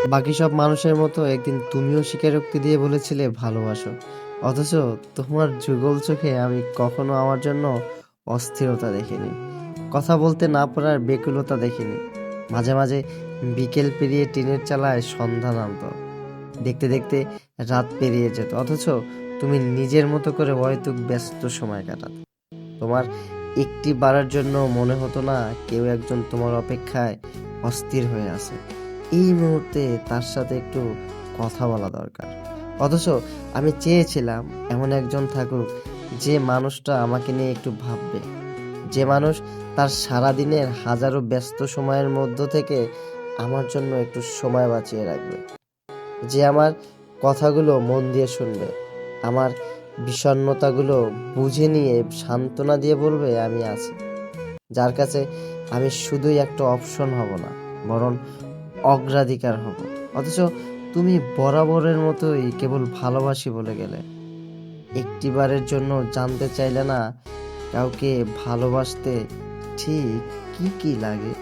বাকি সব মানুষের মতো একদিন তুমিও স্বীকারোক্তি দিয়ে বলেছিলে ভালোবাসো, অথচ তোমার যুগল চোখে আমি কখনো আমার জন্য অস্থিরতা দেখিনি, কথা বলতে না পারার বেকুলতা দেখিনি। মাঝে মাঝে বিকেল পেরিয়ে টিনের চালায় সন্ধ্যা নামতো, দেখতে দেখতে রাত পেরিয়ে যেত, অথচ তুমি নিজের মতো করে হয়তো ব্যস্ত সময় কাটাতে। তোমার একটি বারের জন্য মনে হতো না কেউ একজন তোমার অপেক্ষায় অস্থির হয়ে আছে, এই মুহূর্তে তার সাথে একটু কথা বলা দরকার। অথচ আমি চেয়েছিলাম এমন একজন থাকুক, যে মানুষটা আমাকে নিয়ে একটু ভাববে, যে মানুষ তার সারাদিনের হাজারো ব্যস্ত সময়ের মধ্য থেকে আমার জন্য একটু সময় বাঁচিয়ে রাখবে, যে আমার কথাগুলো মন দিয়ে শুনবে, আমার বিষণ্ণতাগুলো বুঝে নিয়ে সান্ত্বনা দিয়ে বলবে আমি আছি, যার কাছে আমি শুধুই একটা অপশন হব না, বরং অগ্রাধিকার হব। অথচ তুমি বরাবরের মতোই কেবল ভালোবাসি বলে গেলে, একটিবারের জন্য জানতে চাইলে না কাউকে ভালোবাসতে ঠিক কি কি লাগে।